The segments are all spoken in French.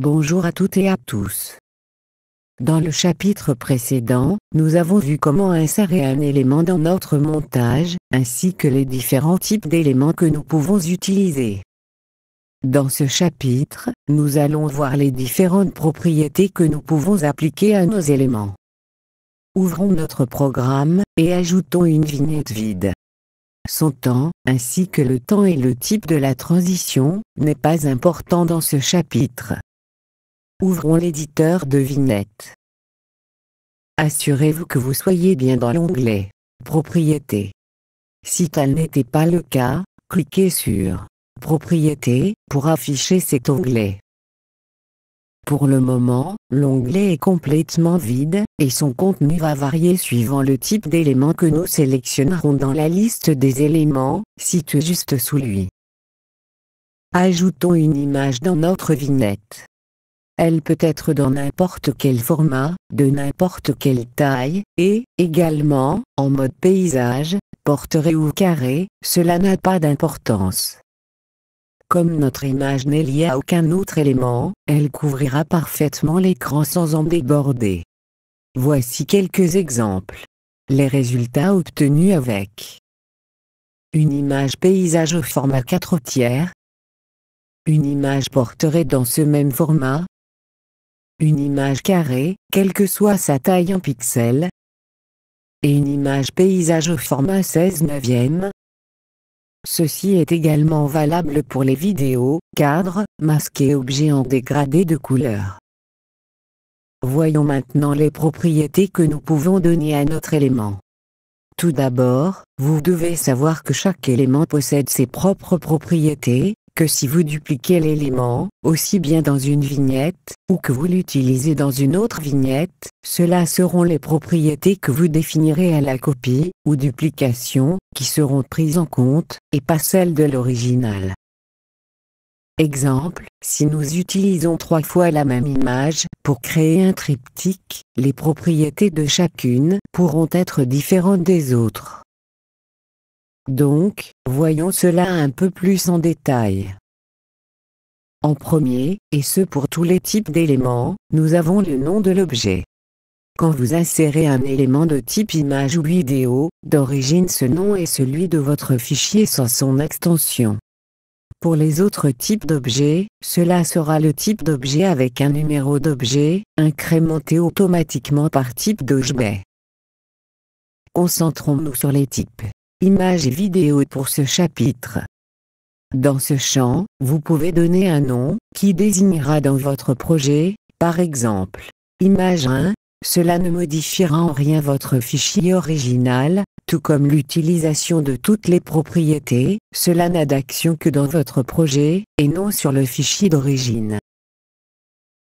Bonjour à toutes et à tous. Dans le chapitre précédent, nous avons vu comment insérer un élément dans notre montage, ainsi que les différents types d'éléments que nous pouvons utiliser. Dans ce chapitre, nous allons voir les différentes propriétés que nous pouvons appliquer à nos éléments. Ouvrons notre programme, et ajoutons une vignette vide. Son temps, ainsi que le temps et le type de la transition, n'est pas important dans ce chapitre. Ouvrons l'éditeur de vignettes. Assurez-vous que vous soyez bien dans l'onglet « Propriétés ». Si tel n'était pas le cas, cliquez sur « Propriétés » pour afficher cet onglet. Pour le moment, l'onglet est complètement vide, et son contenu va varier suivant le type d'élément que nous sélectionnerons dans la liste des éléments, située juste sous lui. Ajoutons une image dans notre vignette. Elle peut être dans n'importe quel format, de n'importe quelle taille, et, également, en mode paysage, portrait ou carré, cela n'a pas d'importance. Comme notre image n'est liée à aucun autre élément, elle couvrira parfaitement l'écran sans en déborder. Voici quelques exemples. Les résultats obtenus avec une image paysage au format 4/3, une image portrait dans ce même format, une image carrée, quelle que soit sa taille en pixels, et une image paysage au format 16/9. Ceci est également valable pour les vidéos, cadres, masques et objets en dégradé de couleur. Voyons maintenant les propriétés que nous pouvons donner à notre élément. Tout d'abord, vous devez savoir que chaque élément possède ses propres propriétés, que si vous dupliquez l'élément, aussi bien dans une vignette, ou que vous l'utilisez dans une autre vignette, cela seront les propriétés que vous définirez à la copie, ou duplication, qui seront prises en compte, et pas celles de l'original. Exemple, si nous utilisons 3 fois la même image, pour créer un triptyque, les propriétés de chacune pourront être différentes des autres. Donc, voyons cela un peu plus en détail. En premier, et ce pour tous les types d'éléments, nous avons le nom de l'objet. Quand vous insérez un élément de type image ou vidéo, d'origine ce nom est celui de votre fichier sans son extension. Pour les autres types d'objets, cela sera le type d'objet avec un numéro d'objet, incrémenté automatiquement par type d'objet. Concentrons-nous sur les types images et vidéos pour ce chapitre. Dans ce champ, vous pouvez donner un nom, qui désignera dans votre projet, par exemple, image 1, cela ne modifiera en rien votre fichier original, tout comme l'utilisation de toutes les propriétés, cela n'a d'action que dans votre projet, et non sur le fichier d'origine.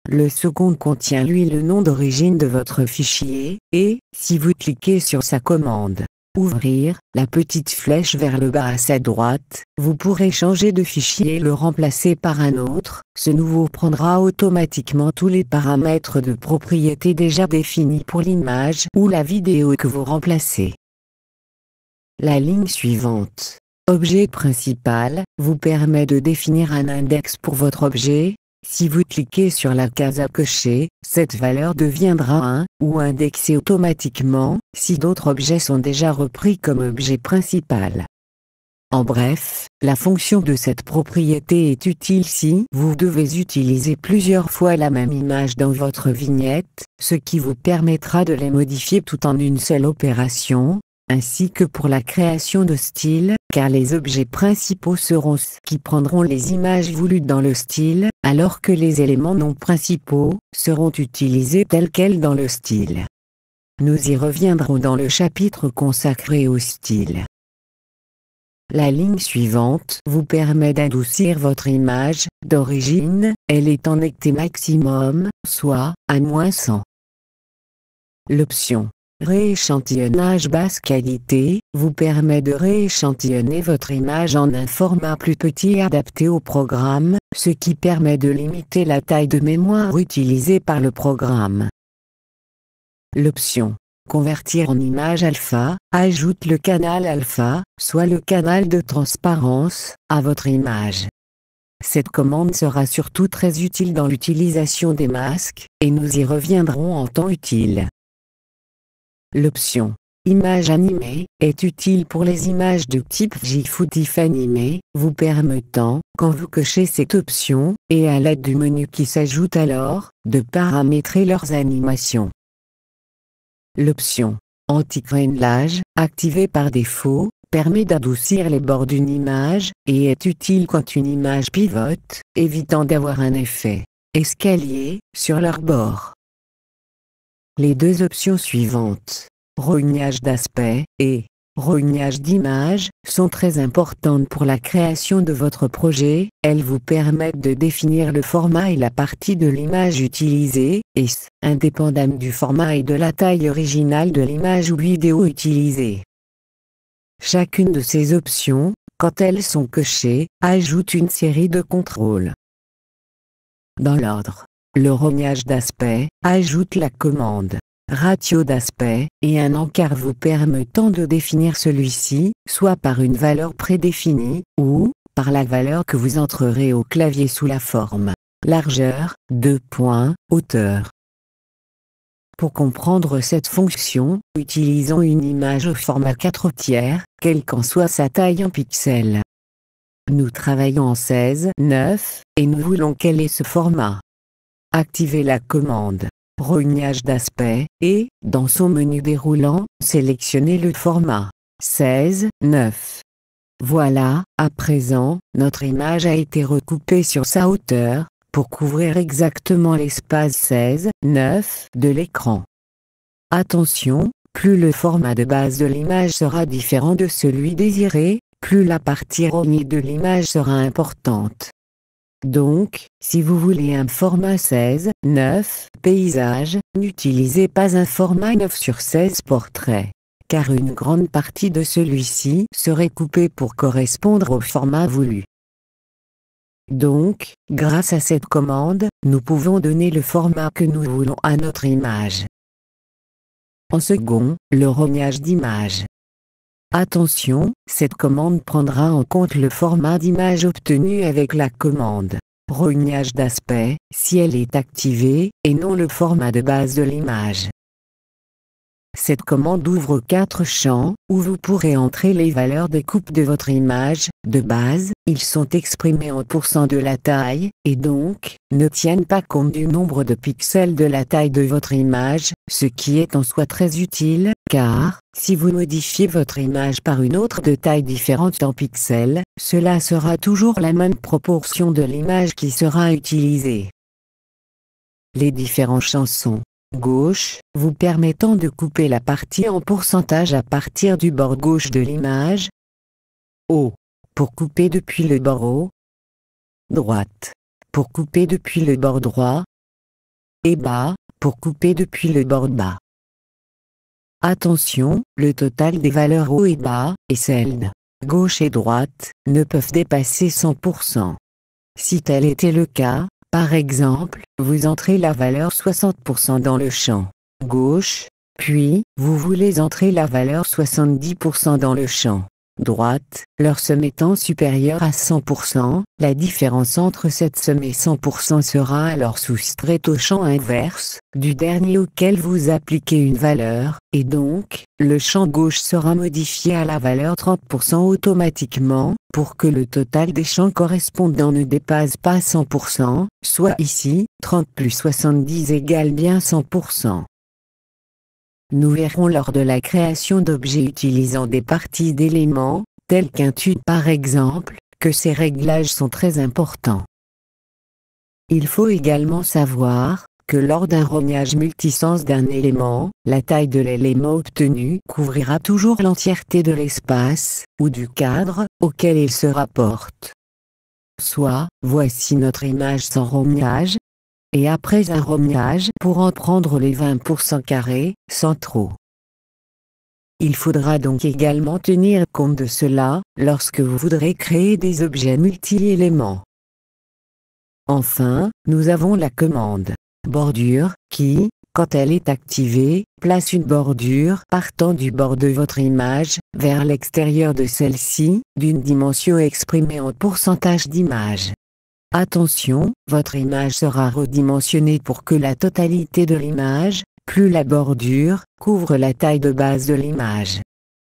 Le second contient lui le nom d'origine de votre fichier, et, si vous cliquez sur sa commande ouvrir, la petite flèche vers le bas à sa droite, vous pourrez changer de fichier et le remplacer par un autre. Ce nouveau prendra automatiquement tous les paramètres de propriété déjà définis pour l'image ou la vidéo que vous remplacez. La ligne suivante, objet principal, vous permet de définir un index pour votre objet. Si vous cliquez sur la case à cocher, cette valeur deviendra 1, ou indexée automatiquement, si d'autres objets sont déjà repris comme objet principal. En bref, la fonction de cette propriété est utile si vous devez utiliser plusieurs fois la même image dans votre vignette, ce qui vous permettra de les modifier tout en une seule opération, ainsi que pour la création de style, car les objets principaux seront ceux qui prendront les images voulues dans le style, alors que les éléments non principaux seront utilisés tels quels dans le style. Nous y reviendrons dans le chapitre consacré au style. La ligne suivante vous permet d'adoucir votre image d'origine, elle est en netteté maximum, soit à -100. L'option rééchantillonnage basse qualité vous permet de rééchantillonner votre image en un format plus petit et adapté au programme, ce qui permet de limiter la taille de mémoire utilisée par le programme. L'option convertir en image alpha ajoute le canal alpha, soit le canal de transparence, à votre image. Cette commande sera surtout très utile dans l'utilisation des masques, et nous y reviendrons en temps utile. L'option Image animée est utile pour les images de type GIF ou TIFF animé, vous permettant, quand vous cochez cette option, et à l'aide du menu qui s'ajoute alors, de paramétrer leurs animations. L'option Anti-crénelage, activée par défaut, permet d'adoucir les bords d'une image, et est utile quand une image pivote, évitant d'avoir un effet escalier sur leurs bords. Les deux options suivantes, rognage d'aspect et rognage d'image, sont très importantes pour la création de votre projet. Elles vous permettent de définir le format et la partie de l'image utilisée, et ce, indépendamment du format et de la taille originale de l'image ou vidéo utilisée. Chacune de ces options, quand elles sont cochées, ajoute une série de contrôles. Dans l'ordre, le rognage d'aspect ajoute la commande ratio d'aspect, et un encart vous permettant de définir celui-ci, soit par une valeur prédéfinie, ou par la valeur que vous entrerez au clavier sous la forme largeur, hauteur. Pour comprendre cette fonction, utilisons une image au format 4/3, quelle qu'en soit sa taille en pixels. Nous travaillons en 16:9, et nous voulons quel est ce format. Activez la commande rognage d'aspect, et, dans son menu déroulant, sélectionnez le format 16:9. Voilà, à présent, notre image a été recoupée sur sa hauteur, pour couvrir exactement l'espace 16:9 de l'écran. Attention, plus le format de base de l'image sera différent de celui désiré, plus la partie rognée de l'image sera importante. Donc, si vous voulez un format 16:9 paysage, n'utilisez pas un format 9/16 portrait, car une grande partie de celui-ci serait coupée pour correspondre au format voulu. Donc, grâce à cette commande, nous pouvons donner le format que nous voulons à notre image. En second, le rognage d'image. Attention, cette commande prendra en compte le format d'image obtenu avec la commande rognage d'aspect, si elle est activée, et non le format de base de l'image. Cette commande ouvre 4 champs, où vous pourrez entrer les valeurs de coupe de votre image. De base, ils sont exprimés en % de la taille, et donc, ne tiennent pas compte du nombre de pixels de la taille de votre image, ce qui est en soi très utile, car, si vous modifiez votre image par une autre de taille différente en pixels, cela sera toujours la même proportion de l'image qui sera utilisée. Les différents champs sont gauche, vous permettant de couper la partie en pourcentage à partir du bord gauche de l'image. Haut, pour couper depuis le bord haut. Droite, pour couper depuis le bord droit. Et bas, pour couper depuis le bord bas. Attention, le total des valeurs haut et bas, et celles de gauche et droite, ne peuvent dépasser 100%. Si tel était le cas, par exemple, vous entrez la valeur 60% dans le champ gauche, puis, vous voulez entrer la valeur 70% dans le champ droite, leur somme étant supérieure à 100%, la différence entre cette somme et 100% sera alors soustraite au champ inverse, du dernier auquel vous appliquez une valeur, et donc, le champ gauche sera modifié à la valeur 30% automatiquement, pour que le total des champs correspondants ne dépasse pas 100%, soit ici, 30 plus 70 égale bien 100%. Nous verrons lors de la création d'objets utilisant des parties d'éléments, tels qu'un tube par exemple, que ces réglages sont très importants. Il faut également savoir que lors d'un rognage multisens d'un élément, la taille de l'élément obtenu couvrira toujours l'entièreté de l'espace, ou du cadre, auquel il se rapporte. Soit, voici notre image sans rognage, et après un rognage pour en prendre les 20% carrés, sans trop. Il faudra donc également tenir compte de cela, lorsque vous voudrez créer des objets multi-éléments. Enfin, nous avons la commande bordure, qui, quand elle est activée, place une bordure partant du bord de votre image, vers l'extérieur de celle-ci, d'une dimension exprimée en pourcentage d'image. Attention, votre image sera redimensionnée pour que la totalité de l'image, plus la bordure, couvre la taille de base de l'image.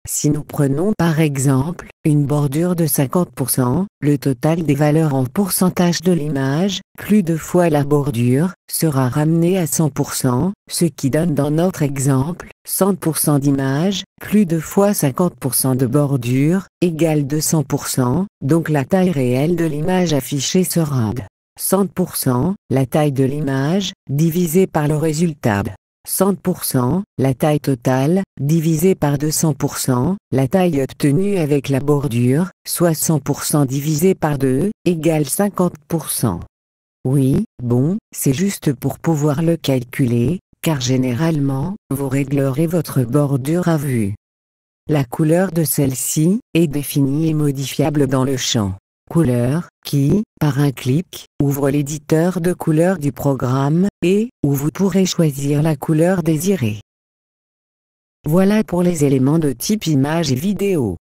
Si nous prenons par exemple une bordure de 50%, le total des valeurs en pourcentage de l'image, plus de fois la bordure, sera ramené à 100%, ce qui donne dans notre exemple, 100% d'image, plus de fois 50% de bordure, égale 200%, donc la taille réelle de l'image affichée sera de 100%, la taille de l'image, divisée par le résultat de 100%, la taille totale, divisée par 200%, la taille obtenue avec la bordure, soit 100% divisé par 2, égale 50%. Oui, bon, c'est juste pour pouvoir le calculer, car généralement, vous réglerez votre bordure à vue. La couleur de celle-ci, est définie et modifiable dans le champ couleur, qui, par un clic, ouvre l'éditeur de couleurs du programme, et où vous pourrez choisir la couleur désirée. Voilà pour les éléments de type image et vidéo.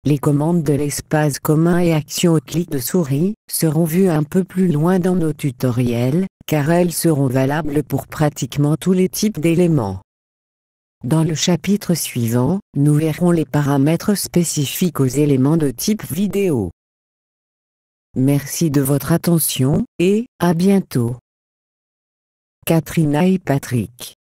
Les commandes de l'espace commun et actions au clic de souris seront vues un peu plus loin dans nos tutoriels, car elles seront valables pour pratiquement tous les types d'éléments. Dans le chapitre suivant, nous verrons les paramètres spécifiques aux éléments de type vidéo. Merci de votre attention, et à bientôt. Katrina et Patrick.